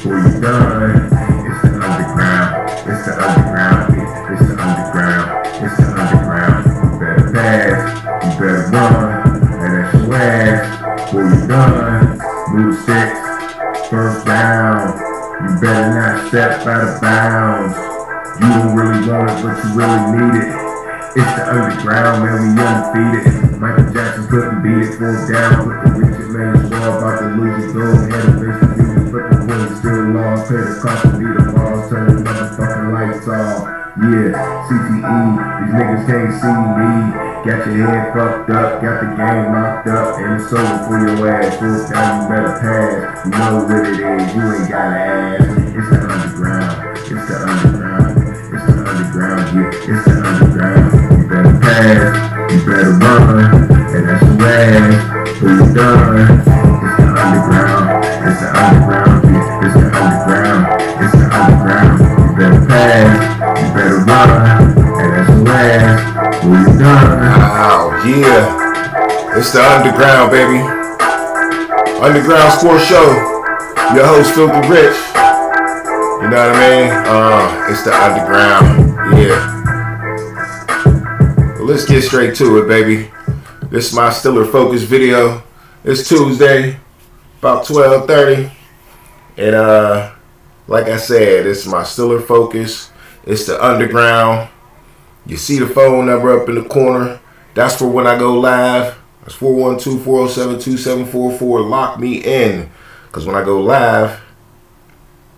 Before you done, it's the underground. It's the underground. It's the underground. It's the underground. You better pass. You better run. And that's your ass. Before you done, move six. First down. You better not step out of bounds. You don't really want it, but you really need it. It's the underground, man, we undefeated. Michael Jackson couldn't beat it, full down. Put the Richard man squad about to lose his goal. Had a race to beat, but the point still lost. Play the cost to beat the balls, turn the motherfucking lights off. Yeah, CTE, these niggas can't see me. Got your head fucked up, got the game locked up, and it's over for your ass. Full down, you better pass. You know what it is, you ain't gotta ask. It's the underground, it's the underground, it's the underground, yeah, it's the underground. You better pass, you better run, and that's your ass. When you done, it's the underground, it's the underground, yeah, it's the underground, it's the underground. You better pass, you better run, and that's your ass. When you done. Oh, yeah. It's the underground, baby. Underground Sports Show. Your host, Filthy Rich. You know what I mean? It's the underground. Yeah. Well, let's get straight to it, baby. This is my Steeler Focus video. It's Tuesday, about 12:30. And like I said, this is my Steeler Focus. It's the underground. You see the phone number up in the corner. That's for when I go live. That's 412-407-2744. Lock me in. Because when I go live,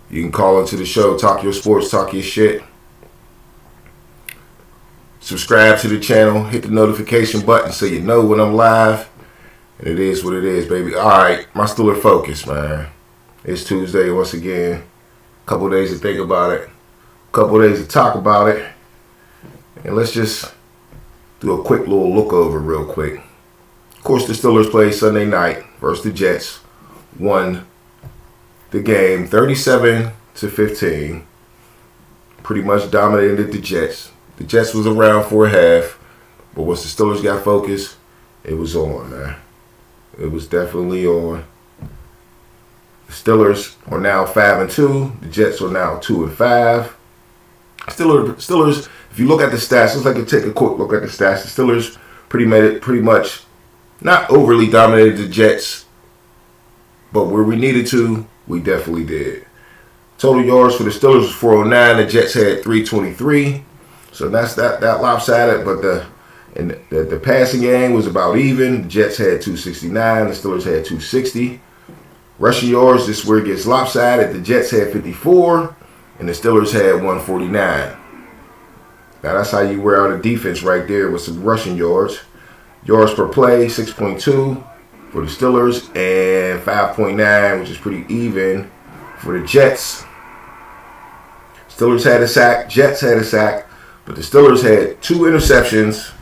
you can call into the show, talk your sports, talk your shit. Subscribe to the channel. Hit the notification button so you know when I'm live. And it is what it is, baby. Alright, my Steeler Focus, man. It's Tuesday once again. Couple days to think about it. Couple days to talk about it. And let's just do a quick little look over real quick. Of course, the Steelers played Sunday night versus the Jets. Won the game 37-15. Pretty much dominated the Jets. The Jets was around for a half. But once the Steelers got focused, it was on, man. It was definitely on. The Steelers are now 5-2. The Jets are now 2-5. Steelers, if you look at the stats, let's take a quick look at the stats. The Steelers pretty much not overly dominated the Jets, but where we needed to, we definitely did. Total yards for the Steelers was 409. The Jets had 323, so that's that lopsided. But the passing game was about even. The Jets had 269. The Steelers had 260. Rushing yards, this is where it gets lopsided. The Jets had 54. And the Steelers had 149. Now that's how you wear out a defense right there with some rushing yards. Yards per play, 6.2 for the Steelers and 5.9, which is pretty even for the Jets. Steelers had a sack, Jets had a sack, but the Steelers had 2 interceptions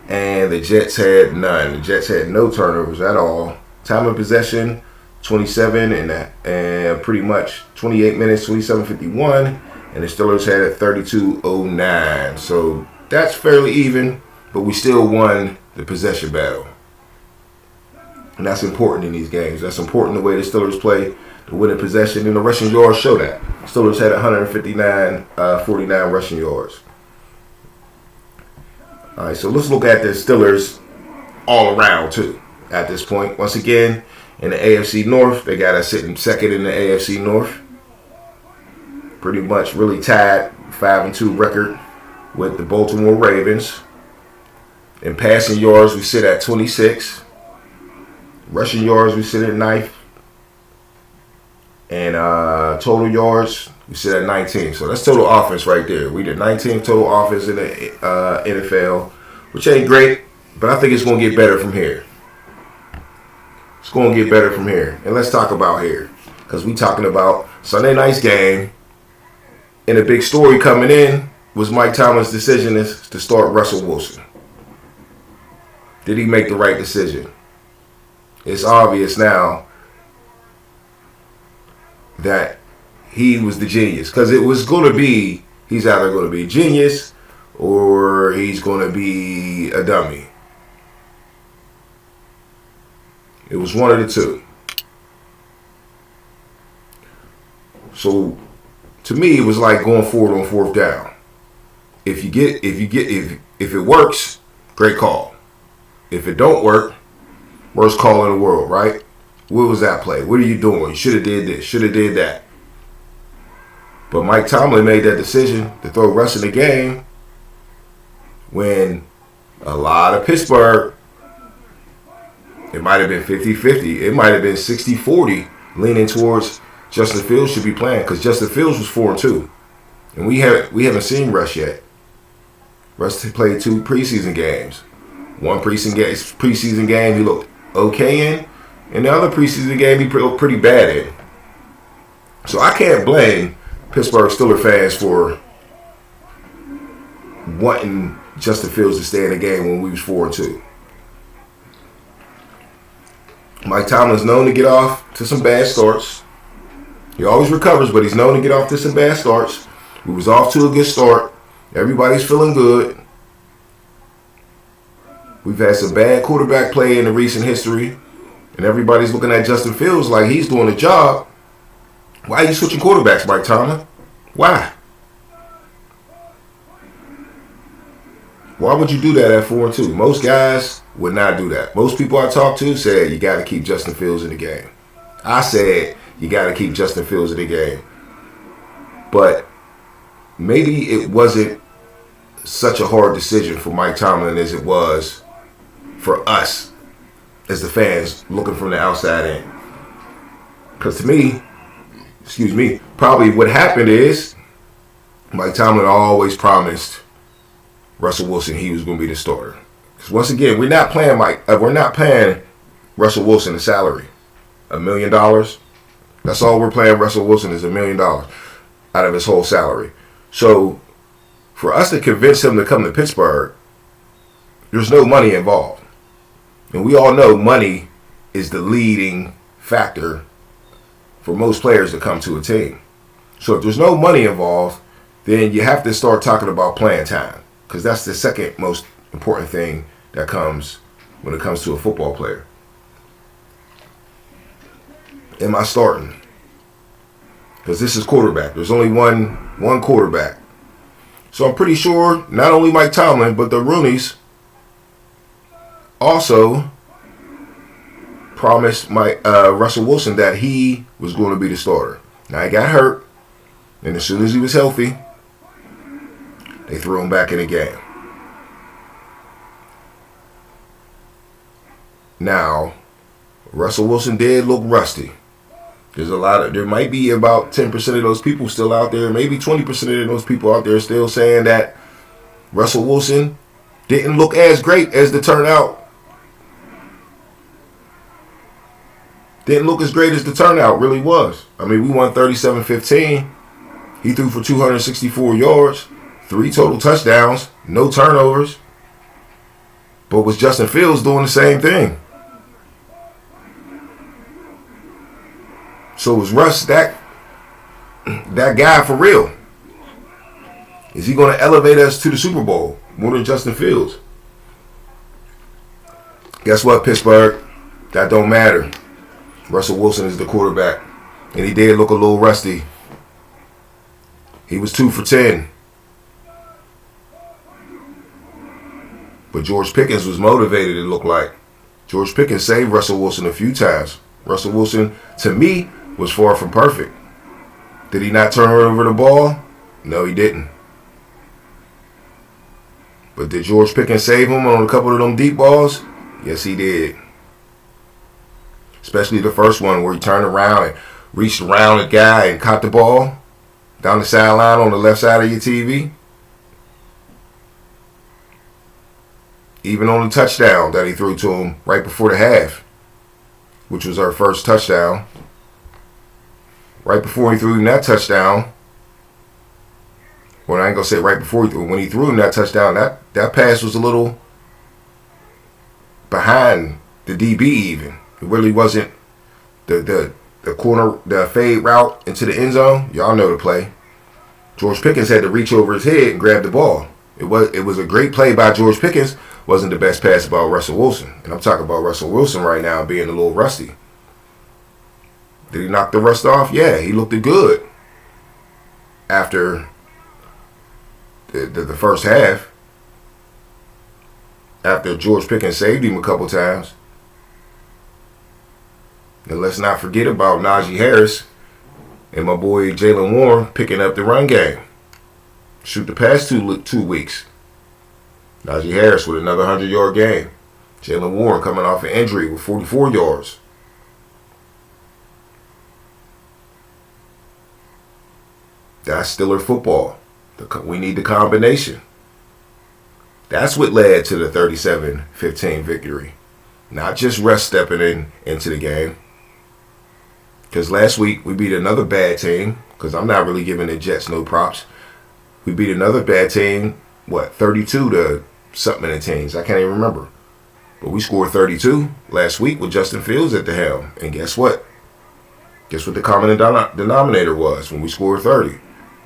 and the Jets had none. The Jets had no turnovers at all. Time of possession, 27 and pretty much 28 minutes, 27:51, and the Steelers had a 32:09. So that's fairly even, but we still won the possession battle. And that's important in these games. That's important the way the Steelers play to win a possession, and the rushing yards show that. Steelers had 159, 49 rushing yards. All right, so let's look at the Steelers all around too at this point. Once again, in the AFC North, they got us sitting second in the AFC North. Pretty much really tied, 5-2 record with the Baltimore Ravens. In passing yards, we sit at 26. Rushing yards, we sit at 9th. And total yards, we sit at 19. So that's total offense right there. We did 19 total offense in the NFL, which ain't great, but I think it's going to get better from here. It's going to get better from here. And let's talk about here. Because we talking about Sunday night's game. And the big story coming in was Mike Tomlin's decision to start Russell Wilson. Did he make the right decision? It's obvious now that he was the genius. Because it was going to be, he's either going to be a genius or he's going to be a dummy. It was one of the two. So to me, it was like going forward on fourth down. If it works, great call. If it don't work, worst call in the world, right? What was that play? What are you doing? You should have did this. Should have did that. But Mike Tomlin made that decision to throw Russ in the game when a lot of Pittsburgh, it might have been 50-50. It might have been 60-40 leaning towards Justin Fields should be playing because Justin Fields was 4-2. And we haven't seen Russ yet. Russ played 2 preseason games. One preseason game he looked okay in, and the other preseason game he looked pretty bad in. So I can't blame Pittsburgh Steelers fans for wanting Justin Fields to stay in the game when we was 4-2. Mike Tomlin's known to get off to some bad starts. He always recovers, but he's known to get off to some bad starts. We was off to a good start. Everybody's feeling good. We've had some bad quarterback play in the recent history, and everybody's looking at Justin Fields like he's doing the job. Why are you switching quarterbacks, Mike Tomlin? Why? Why would you do that at 4-2? Most guys would not do that. Most people I talked to said you got to keep Justin Fields in the game. I said you got to keep Justin Fields in the game. But maybe it wasn't such a hard decision for Mike Tomlin as it was for us as the fans looking from the outside in. Because to me, probably what happened is Mike Tomlin always promised Russell Wilson he was going to be the starter. Because once again, we're not paying Russell Wilson a salary, $1 million. That's all we're paying Russell Wilson is $1 million out of his whole salary. So for us to convince him to come to Pittsburgh, there's no money involved. And we all know money is the leading factor for most players to come to a team. So if there's no money involved, then you have to start talking about playing time. Because that's the second most important thing that comes when it comes to a football player. Am I starting? Because this is quarterback. There's only one quarterback. So I'm pretty sure not only Mike Tomlin, but the Rooneys also promised Russell Wilson that he was going to be the starter. Now he got hurt, and as soon as he was healthy, they threw him back in the game. Now, Russell Wilson did look rusty. There might be about 10% of those people still out there, maybe 20% of those people out there still saying that Russell Wilson didn't look as great as the turnout. Didn't look as great as the turnout really was. I mean, we won 37-15. He threw for 264 yards, 3 total touchdowns, no turnovers. But was Justin Fields doing the same thing? So was Russ that guy for real? Is he going to elevate us to the Super Bowl more than Justin Fields? Guess what, Pittsburgh? That don't matter. Russell Wilson is the quarterback. And he did look a little rusty. He was 2 for 10. But George Pickens was motivated, it looked like. George Pickens saved Russell Wilson a few times. Russell Wilson, to me, was far from perfect. Did he not turn over the ball? No, he didn't. But did George Pickens save him on a couple of them deep balls? Yes, he did. Especially the first one where he turned around and reached around a guy and caught the ball down the sideline on the left side of your TV. Even on the touchdown that he threw to him right before the half, which was our first touchdown. Right before he threw him that touchdown, well, I ain't going to say right before he threw, when he threw him that touchdown, that pass was a little behind the DB even. It really wasn't the corner, the fade route into the end zone. Y'all know the play. George Pickens had to reach over his head and grab the ball. It was a great play by George Pickens. Wasn't the best pass about Russell Wilson. And I'm talking about Russell Wilson right now being a little rusty. Did he knock the rust off? Yeah, he looked good. after the first half, after George Pickens saved him a couple times. And let's not forget about Najee Harris and my boy Jalen Warren picking up the run game. Shoot the past 2 weeks. Najee Harris with another 100-yard game. Jalen Warren coming off an injury with 44 yards. That's Steeler football. We need the combination. That's what led to the 37-15 victory. Not just Russ stepping into the game. Because last week we beat another bad team. Because I'm not really giving the Jets no props. We beat another bad team, 32 to something in the teens. I can't even remember. But we scored 32 last week with Justin Fields at the helm. And guess what? Guess what the common denominator was when we scored 30?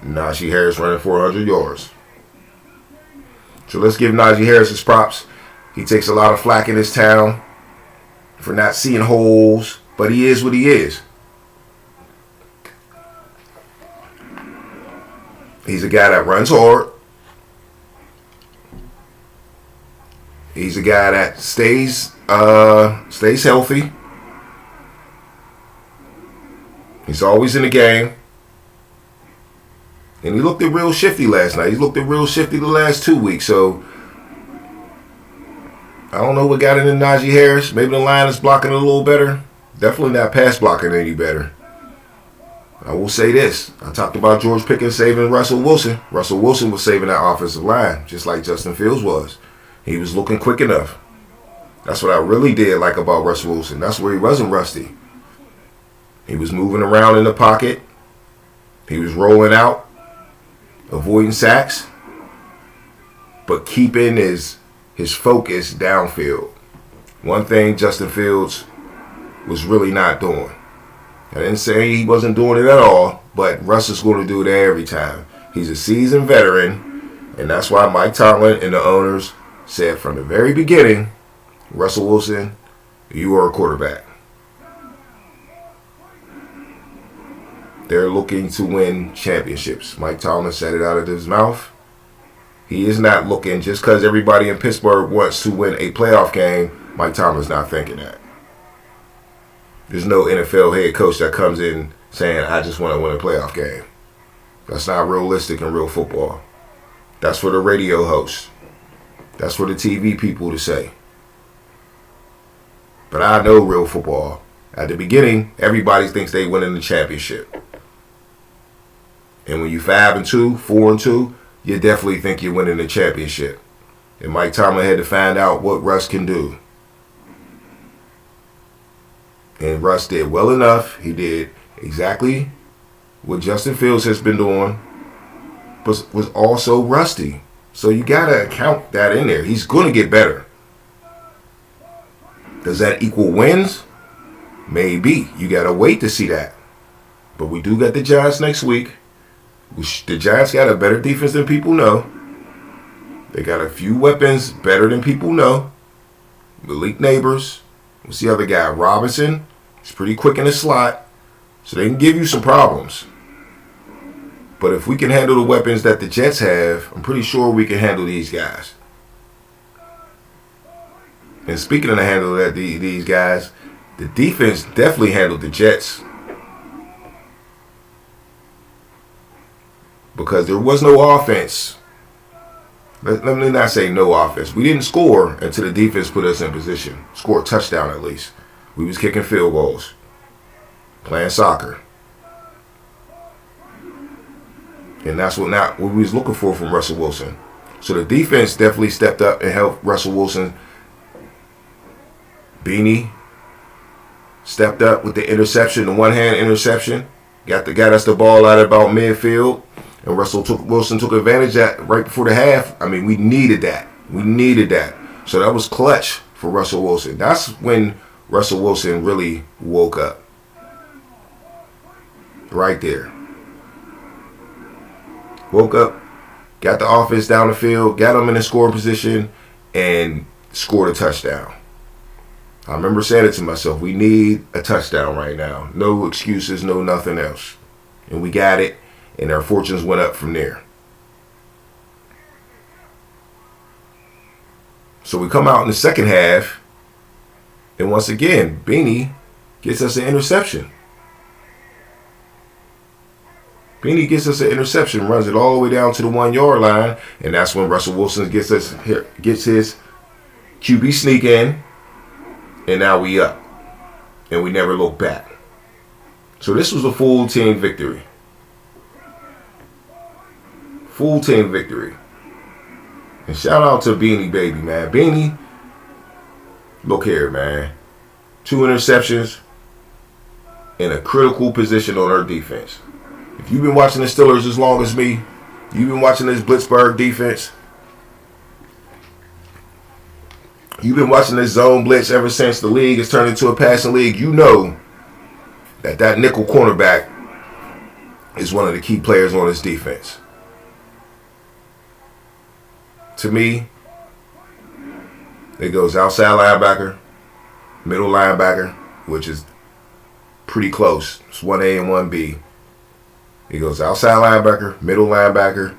Najee Harris running 400 yards. So let's give Najee Harris his props. He takes a lot of flack in this town for not seeing holes, but he is what he is. He's a guy that runs hard. He's a guy that stays healthy. He's always in the game. And he looked real shifty last night. He's looked real shifty the last 2 weeks. So I don't know what got into Najee Harris. Maybe the line is blocking a little better. Definitely not pass blocking any better. I will say this. I talked about George Pickens saving Russell Wilson. Russell Wilson was saving that offensive line, just like Justin Fields was. He was looking quick enough. That's what I really did like about Russell Wilson. That's where he wasn't rusty. He was moving around in the pocket. He was rolling out, avoiding sacks, but keeping his focus downfield. One thing Justin Fields was really not doing. I didn't say he wasn't doing it at all, but Russ is going to do it every time. He's a seasoned veteran, and that's why Mike Tomlin and the owners said from the very beginning, Russell Wilson, you are a quarterback. They're looking to win championships. Mike Tomlin said it out of his mouth. He is not looking, just because everybody in Pittsburgh wants to win a playoff game, Mike Tomlin's not thinking that. There's no NFL head coach that comes in saying, I just want to win a playoff game. That's not realistic in real football. That's for the radio hosts. That's for the TV people to say. But I know real football. At the beginning, everybody thinks they winning the championship. And when you 5-2, 4-2, you definitely think you're winning the championship. And Mike Tomlin had to find out what Russ can do. And Russ did well enough. He did exactly what Justin Fields has been doing, but was also rusty. So you got to count that in there. He's going to get better. Does that equal wins? Maybe. You got to wait to see that. But we do got the Giants next week. The Giants got a better defense than people know. They got a few weapons better than people know. Malik Neighbors. What's the other guy? Robinson. He's pretty quick in the slot. So they can give you some problems. But if we can handle the weapons that the Jets have, I'm pretty sure we can handle these guys. And speaking of the handle of these guys, the defense definitely handled the Jets. Because there was no offense. Let me not say no offense. We didn't score until the defense put us in position. Score a touchdown at least. We was kicking field goals. Playing soccer. And that's what we was looking for from Russell Wilson. So the defense definitely stepped up and helped Russell Wilson. Beanie stepped up with the interception, the one-hand interception. Got us the ball out at about midfield. And Wilson took advantage of that right before the half. I mean, we needed that. So that was clutch for Russell Wilson. That's when Russell Wilson really woke up. Right there. Woke up, got the offense down the field, got them in the scoring position, and scored a touchdown. I remember saying it to myself, we need a touchdown right now. No excuses, no nothing else. And we got it. and their fortunes went up from there. So we come out in the second half, and once again, Beanie gets us an interception. Beanie gets us an interception, runs it all the way down to the 1 yard line, and that's when Russell Wilson gets his QB sneak in, and now we up, and we never look back. So this was a full team victory. Full team victory. And shout out to Beanie Baby, man. Beanie, look here, man. 2 interceptions in a critical position on our defense. If you've been watching the Steelers as long as me, you've been watching this Blitzburg defense, you've been watching this zone blitz ever since the league has turned into a passing league, you know that nickel cornerback is one of the key players on this defense. To me, it goes outside linebacker, middle linebacker, which is pretty close. It's 1A and 1B. It goes outside linebacker, middle linebacker,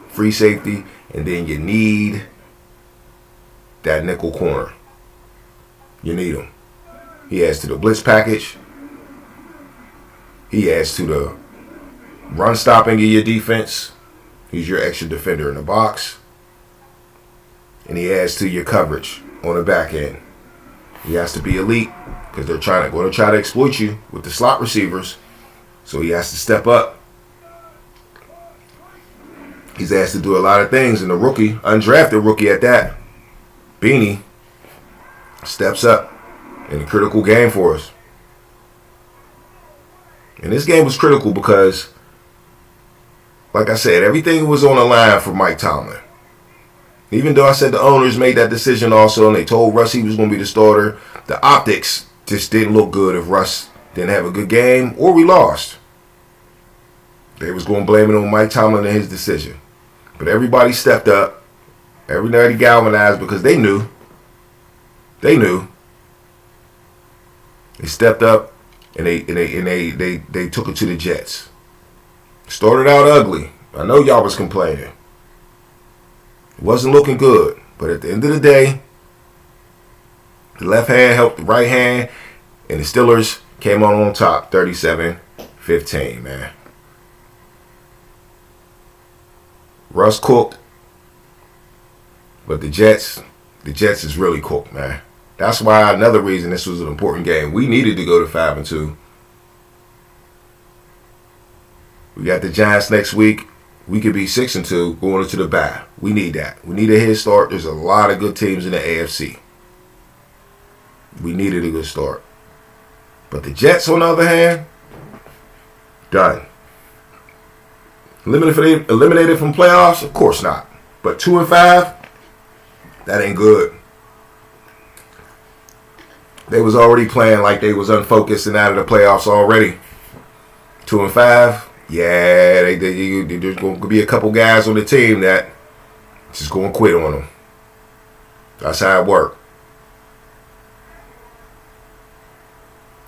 free safety, and then you need that nickel corner. You need him. He adds to the blitz package. He adds to the run stopping of your defense. He's your extra defender in the box. And he adds to your coverage on the back end. He has to be elite because they're going to try to exploit you with the slot receivers. So he has to step up. He's asked to do a lot of things, and the rookie, undrafted rookie at that, Beanie, steps up in a critical game for us. And this game was critical because, like I said, everything was on the line for Mike Tomlin. Even though I said the owners made that decision also, and they told Russ he was going to be the starter, the optics just didn't look good if Russ didn't have a good game or we lost. They was going to blame it on Mike Tomlin and his decision. But everybody stepped up. Everybody galvanized because they knew. They knew. They stepped up and they took it to the Jets. Started out ugly. I know y'all was complaining. It wasn't looking good. But at the end of the day, the left hand helped the right hand, and the Steelers came on top 37-15, man. Russ cooked, but the Jets is really cooked, man. That's why another reason this was an important game. We needed to go to 5-2. We got the Giants next week. We could be 6-2 going into the bye. We need that. We need a head start. There's a lot of good teams in the AFC. We needed a good start. But the Jets, on the other hand, done. Eliminated from playoffs? Of course not. But 2-5, that ain't good. They was already playing like they was unfocused and out of the playoffs already. 2-5, yeah, there's going to be a couple guys on the team that just going to quit on them. That's how it works.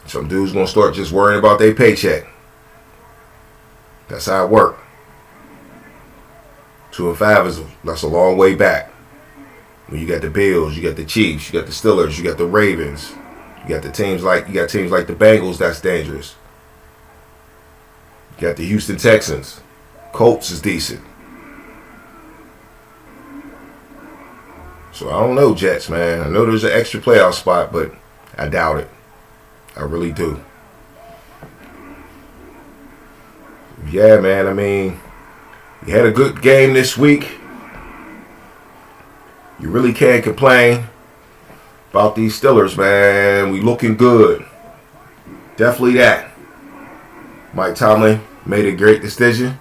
Some dudes going to start just worrying about their paycheck. That's how it works. 2-5 that's a long way back. When you got the Bills, you got the Chiefs, you got the Steelers, you got the Ravens, you got teams like the Bengals that's dangerous. You got the Houston Texans. Colts is decent. So I don't know, Jets, man. I know there's an extra playoff spot, but I doubt it. I really do. Yeah, man, I mean, you had a good game this week. You really can't complain about these Steelers, man. We looking good. Definitely that. Mike Tomlin made a great decision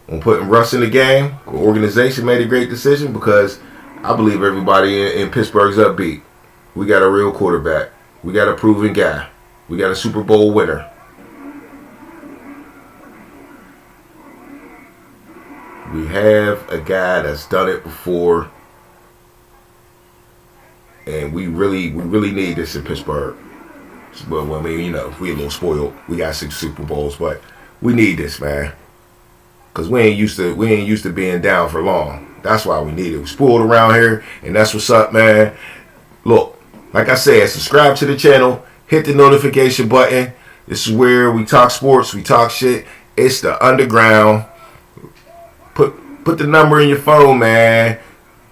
on putting Russ in the game. The organization made a great decision because I believe everybody in Pittsburgh's upbeat. We got a real quarterback. We got a proven guy. We got a Super Bowl winner. We have a guy that's done it before, and we really need this in Pittsburgh. Well, I mean, you know, we a little spoiled. We got 6 Super Bowls, but we need this, man. Cause we ain't used to being down for long. That's why we need it. We spoiled around here, and that's what's up, man. Look, like I said, subscribe to the channel, hit the notification button. This is where we talk sports, we talk shit. It's the underground. Put the number in your phone, man.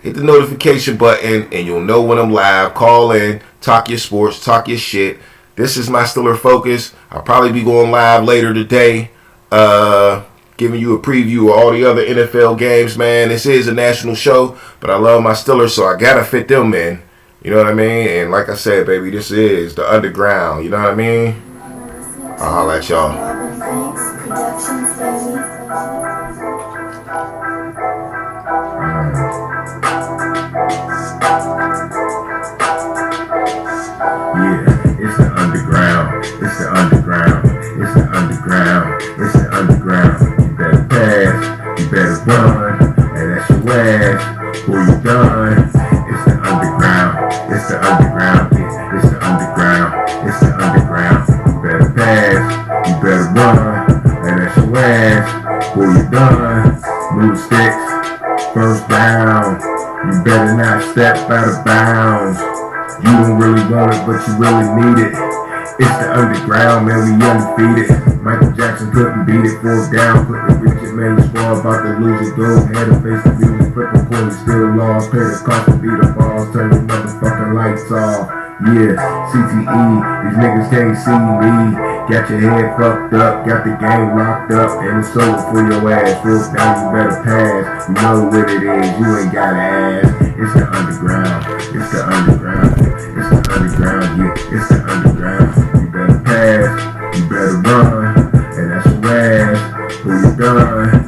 Hit the notification button, and you'll know when I'm live. Call in, talk your sports, talk your shit. This is my Steeler Focus. I'll probably be going live later today, giving you a preview of all the other NFL games, man. This is a national show, but I love my Steelers, so I gotta fit them in. You know what I mean? And like I said, baby, this is the underground. You know what I mean? I'll holla at y'all. Yeah, it's the underground. It's the underground. It's the underground. It's the underground. You better pass. You better run. And that's your ass. Who you done? It's the underground. It's the underground. It's the underground. It's the underground. You better pass. You better run. And that's your ass. Who you done? Move sticks. First down. You better not step out of bounds. You don't really want it, but you really need it. It's the underground, man, we undefeated. Michael Jackson couldn't beat it, 4th down. Put the Richard man, you squad about to lose it. Go ahead and face the music, flip the coin, still lost. Pay the cost to beat the balls, turn the motherfucking lights off. Yeah, CTE, these niggas can't see me. Got your head fucked up, got the game locked up, and it's over for your ass. 4th down, you better pass. You know what it is, you ain't gotta ask. It's the underground, it's the underground, it's the underground, yeah, it's the underground. You better pass, you better run, and that's your ass. Who you done?